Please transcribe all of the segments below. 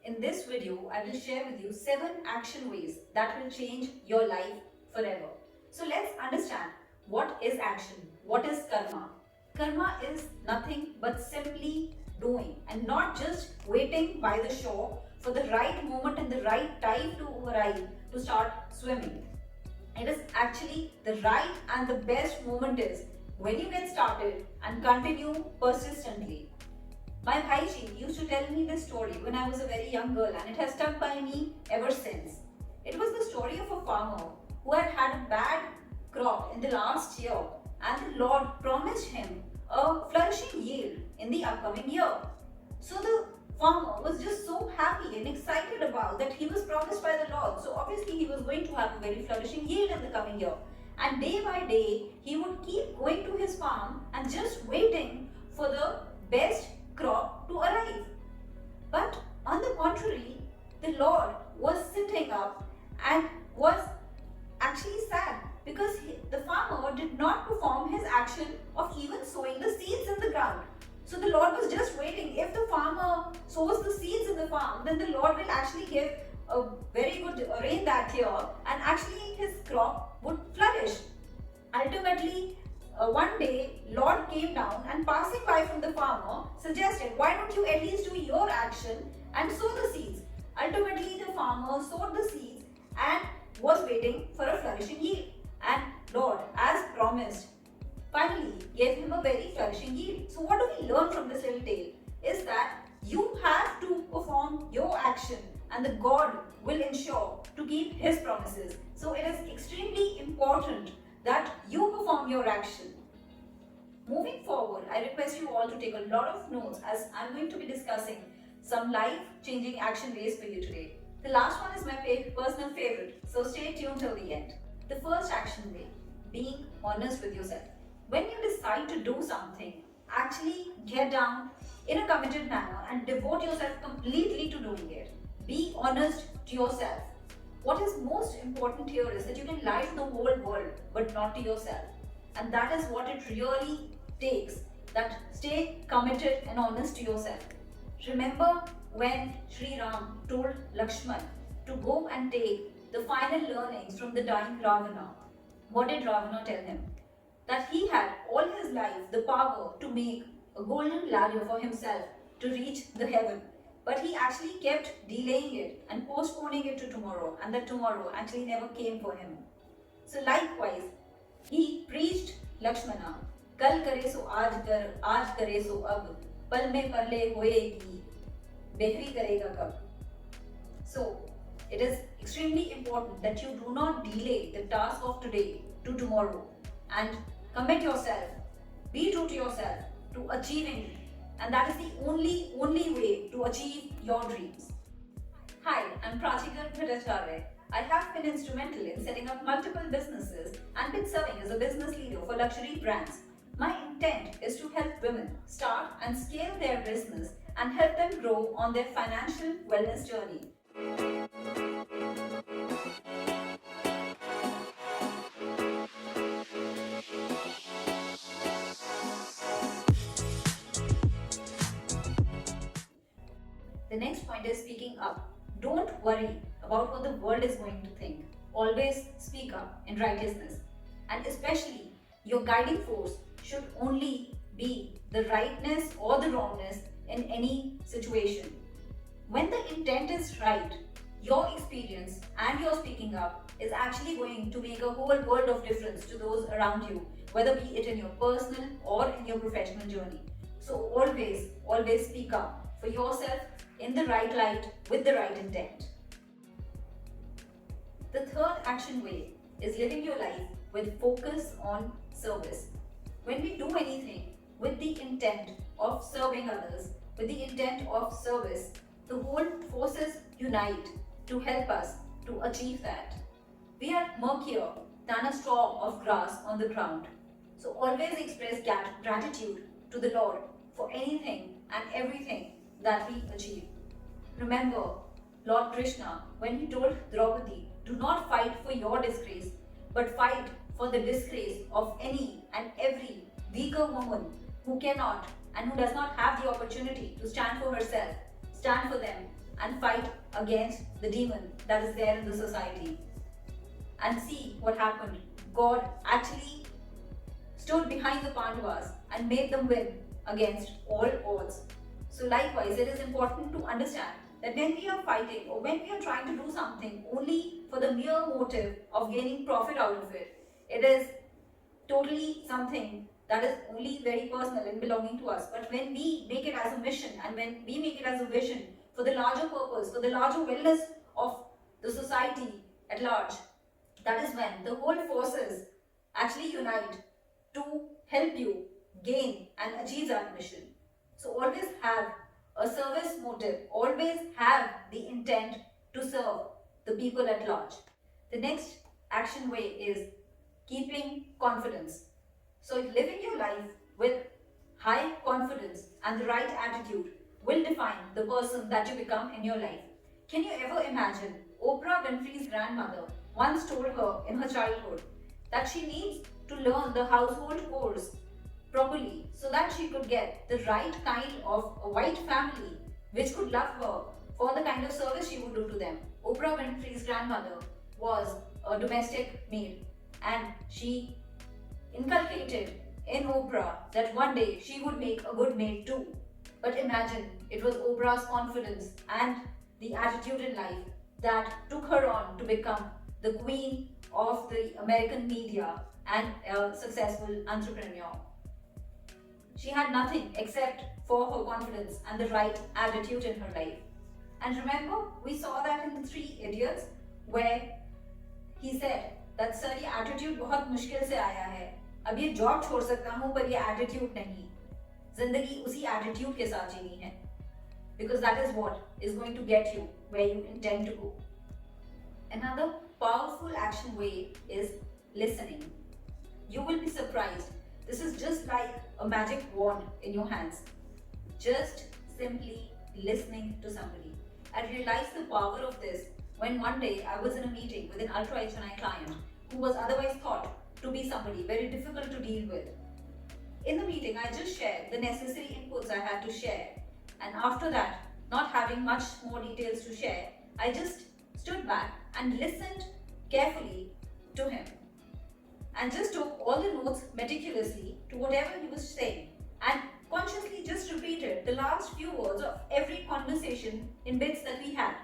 In this video, I will share with you 7 action ways that will change your life forever. So let's understand what is action, what is karma. Karma is nothing but simply doing and not just waiting by the shore for the right moment and the right time to arrive to start swimming. It is actually the right and the best moment is when you get started and continue persistently. My Prachi used to tell me this story when I was a very young girl and it has stuck by me ever since. It was the story of a farmer who had had a bad crop in the last year and the Lord promised him a flourishing yield in the upcoming year. So the farmer was just so happy and excited about that he was promised by the Lord. So obviously he was going to have a very flourishing yield in the coming year. And day by day he would keep going to his farm and just waiting for the best crop to arrive. But on the contrary, the Lord was sitting up and was actually sad because the farmer did not perform his action of even sowing the seeds in the ground. So the Lord was just waiting. If the farmer sows the seeds in the farm, then the Lord will actually give a very good rain that year and actually his crop would flourish. Ultimately, one day, Lord came down and passing by from the farmer suggested, why don't you at least do your action and sow the seeds? Ultimately, the farmer sowed the seeds and was waiting for a flourishing yield. And Lord, as promised, finally gave him a very flourishing yield. So what do we learn from this little tale? Is that you have to perform your action and the God will ensure to keep his promises. So it is extremely important that you perform your action. Moving forward, I request you all to take a lot of notes as I'm going to be discussing some life-changing action ways for you today. The last one is my personal favorite, so stay tuned till the end. The first action way, being honest with yourself. When you decide to do something, actually get down in a committed manner and devote yourself completely to doing it. Be honest to yourself. What is most important here is that you can lie to the whole world but not to yourself. And that is what it really takes, that stay committed and honest to yourself. Remember when Sri Ram told Lakshman to go and take the final learnings from the dying Ravana. What did Ravana tell him? That he had all his life the power to make a golden ladder for himself to reach the heaven. But he actually kept delaying it and postponing it to tomorrow, and that tomorrow actually never came for him. So likewise, he preached Lakshmana, Kal kare so aaj kare so ab, pal mein parle hoegi, behri karega kab. So it is extremely important that you do not delay the task of today to tomorrow and commit yourself, be true to yourself to achieving it. And that is the only way to achieve your dreams. Hi, I'm Prachi. I have been instrumental in setting up multiple businesses and been serving as a business leader for luxury brands. My intent is to help women start and scale their business and help them grow on their financial wellness journey. The next point is speaking up. Don't worry about what the world is going to think. Always speak up in righteousness. And especially, your guiding force should only be the rightness or the wrongness in any situation. When the intent is right, your experience and your speaking up is actually going to make a whole world of difference to those around you, whether be it in your personal or in your professional journey. So always speak up for yourself in the right light with the right intent. The third action way is living your life with focus on service. When we do anything with the intent of serving others, with the intent of service, the whole forces unite to help us to achieve that. We are murkier than a straw of grass on the ground. So always express gratitude to the Lord for anything and everything that we achieve. Remember, Lord Krishna, when he told Draupadi, do not fight for your disgrace, but fight for the disgrace of any and every weaker woman who cannot and who does not have the opportunity to stand for herself, stand for them and fight against the demon that is there in the society. And see what happened. God actually stood behind the Pandavas and made them win against all odds. So likewise, it is important to understand that when we are fighting or when we are trying to do something only for the mere motive of gaining profit out of it, it is totally something that is only very personal and belonging to us. But when we make it as a mission and when we make it as a vision for the larger purpose, for the larger wellness of the society at large, that is when the whole forces actually unite to help you gain and achieve that mission. So always have a service motive, always have the intent to serve the people at large. The next action way is keeping confidence. So living your life with high confidence and the right attitude will define the person that you become in your life. Can you ever imagine Oprah Winfrey's grandmother once told her in her childhood that she needs to learn the household chores properly so that she could get the right kind of a white family which could love her for the kind of service she would do to them. Oprah Winfrey's grandmother was a domestic maid and she inculcated in Oprah that one day she would make a good maid too. But imagine, it was Oprah's confidence and the attitude in life that took her on to become the queen of the American media and a successful entrepreneur. She had nothing except for her confidence and the right attitude in her life. And remember, we saw that in the Three Idiots where he said that sir ये attitude बहुत मुश्किल से आया है, अब ये job छोड़ सकता हूँ पर ये attitude नहीं, जिंदगी उसी attitude के साथ जीनी है, because that is what is going to get you where you intend to go. Another powerful action way is listening. You will be surprised. This is just like a magic wand in your hands. Just simply listening to somebody. I realized the power of this when one day I was in a meeting with an ultra HNI client who was otherwise thought to be somebody very difficult to deal with. In the meeting, I just shared the necessary inputs I had to share, and after that, not having much more details to share, I just stood back and listened carefully to him and just took all the notes meticulously to whatever he was saying and consciously just repeated the last few words of every conversation in bits that we had.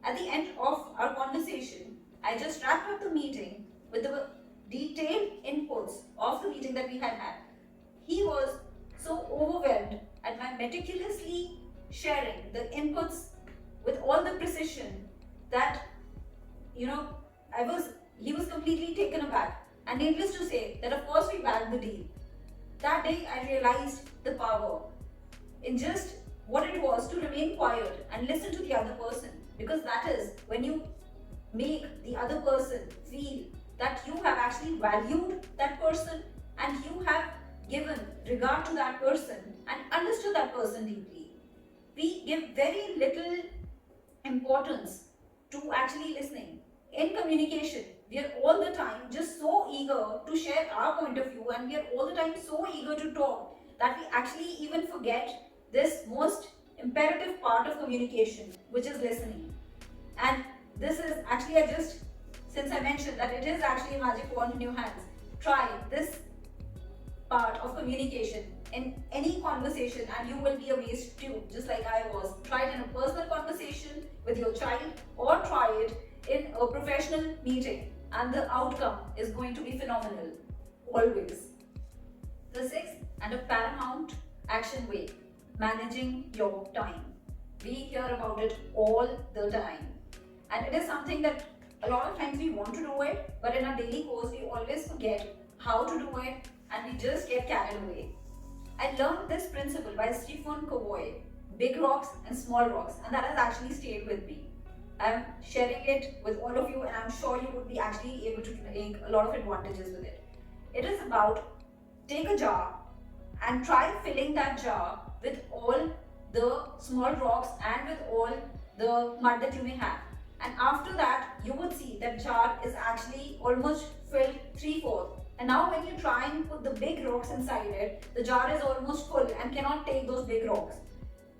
At the end of our conversation, I just wrapped up the meeting with the detailed inputs of the meeting that we had had. He was so overwhelmed at my meticulously sharing the inputs with all the precision that, he was completely taken aback. And needless to say that of course we bagged the deal. That day I realized the power in just what it was to remain quiet and listen to the other person, because that is when you make the other person feel that you have actually valued that person and you have given regard to that person and understood that person deeply. We give very little importance to actually listening. In communication, we are all the time just so eager to share our point of view and we are all the time so eager to talk that we actually even forget this most imperative part of communication, which is listening. And this is actually, since I mentioned that it is actually a magic wand in your hands, try this part of communication in any conversation and you will be amazed too, just like I was. Try it in a personal conversation with your child or try it in a professional meeting and the outcome is going to be phenomenal, always. The sixth and a paramount action way, managing your time. We hear about it all the time and it is something that a lot of times we want to do it, but in our daily course we always forget how to do it and we just get carried away. I learned this principle by Stephen Covey, Big Rocks and Small Rocks, and that has actually stayed with me. I'm sharing it with all of you and I'm sure you would be actually able to take a lot of advantages with it. It is about take a jar and try filling that jar with all the small rocks and with all the mud that you may have. And after that, you would see that jar is actually almost filled 3/4. And now when you try and put the big rocks inside it, the jar is almost full and cannot take those big rocks.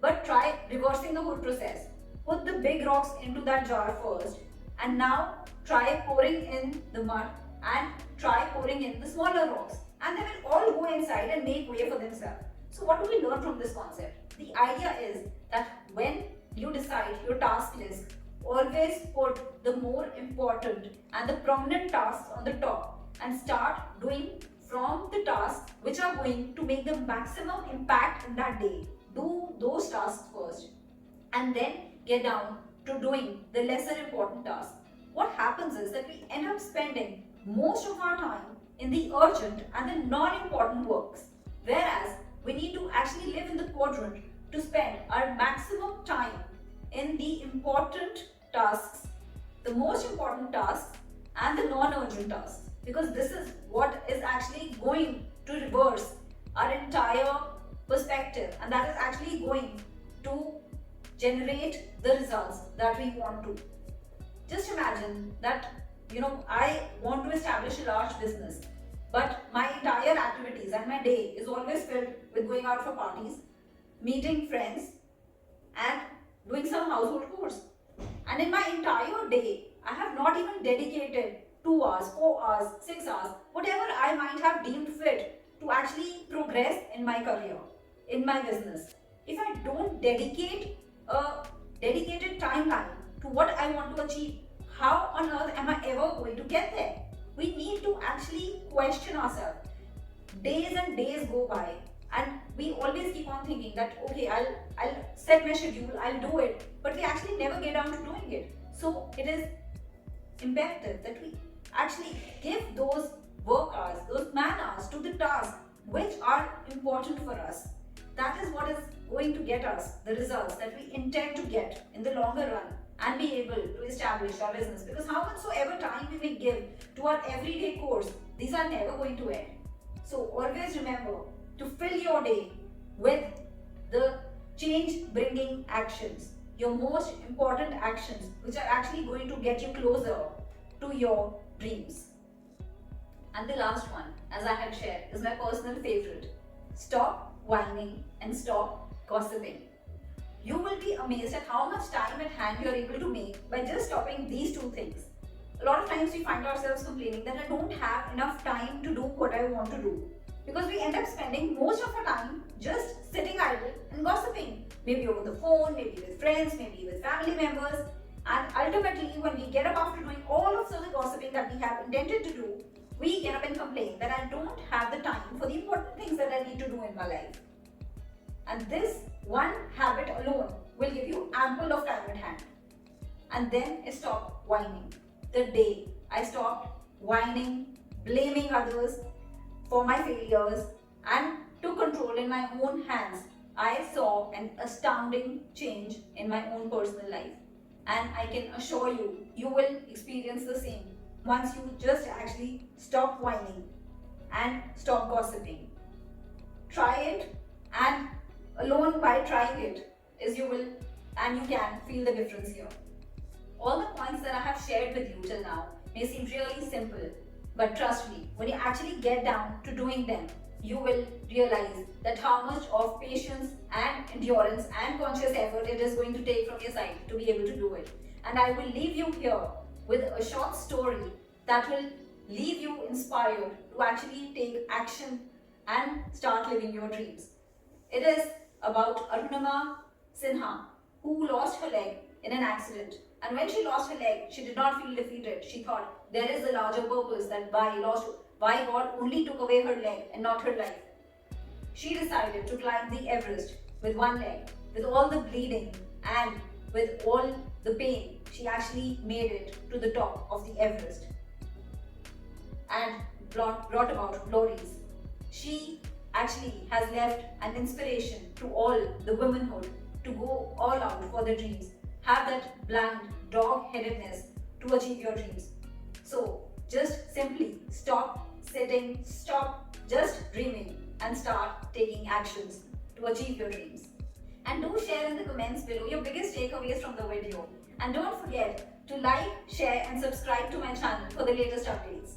But try reversing the whole process. put the big rocks into that jar first, and now try pouring in the mud and try pouring in the smaller rocks, and they will all go inside and make way for themselves. So what do we learn from this concept? The idea is that when you decide your task list, always put the more important and the prominent tasks on the top and start doing from the tasks which are going to make the maximum impact in that day. Do those tasks first and then get down to doing the lesser important tasks. What happens is that we end up spending most of our time in the urgent and the non-important works, whereas we need to actually live in the quadrant to spend our maximum time in the important tasks, the most important tasks, and the non-urgent tasks, because this is what is actually going to reverse our entire perspective, and that is actually going to generate the results that we want to. Just imagine that I want to establish a large business, but my entire activities and my day is always filled with going out for parties, meeting friends, and doing some household chores. And in my entire day, I have not even dedicated 2 hours, 4 hours, 6 hours, whatever I might have deemed fit to actually progress in my career, in my business. If I don't dedicate a dedicated timeline to what I want to achieve, how on earth am I ever going to get there? We need to actually question ourselves. Days and days go by, and we always keep on thinking that okay, I'll set my schedule, I'll do it, but we actually never get down to doing it. So it is imperative that we actually give those work hours, those man hours to the tasks which are important for us. That is what is going to get us the results that we intend to get in the longer run and be able to establish our business. Because how much so ever time we may give to our everyday course, these are never going to end. So always remember to fill your day with the change bringing actions, your most important actions, which are actually going to get you closer to your dreams. And the last one, as I had shared, is my personal favorite. Stop whining and stop gossiping. You will be amazed at how much time at hand you are able to make by just stopping these two things. A lot of times we find ourselves complaining that I don't have enough time to do what I want to do, because we end up spending most of our time just sitting idle and gossiping, maybe over the phone, maybe with friends, maybe with family members, and ultimately when we get up after doing all of the gossiping that we have intended to do, we get up and complain that I don't have the time for the important things that I need to do in my life. And this one habit alone will give you ample of time at hand. And then I stopped whining. The day I stopped whining, blaming others for my failures, and took control in my own hands, I saw an astounding change in my own personal life. And I can assure you, you will experience the same once you just actually stop whining and stop gossiping. Try it, and alone by trying it is you will and you can feel the difference here. All the points that I have shared with you till now may seem really simple, but trust me, when you actually get down to doing them, you will realize that how much of patience and endurance and conscious effort it is going to take from your side to be able to do it. And I will leave you here with a short story that will leave you inspired to actually take action and start living your dreams. It is about Arunima Sinha, who lost her leg in an accident. And when she lost her leg, she did not feel defeated. She thought there is a larger purpose that why God only took away her leg and not her life. She decided to climb the Everest with one leg, with all the bleeding and with all the pain. She actually made it to the top of the Everest and brought about glories. She actually has left an inspiration to all the womanhood to go all out for their dreams. Have that blind dog-headedness to achieve your dreams. So just simply stop sitting, stop just dreaming, and start taking actions to achieve your dreams. And do share in the comments below your biggest takeaways from the video. And don't forget to like, share and subscribe to my channel for the latest updates.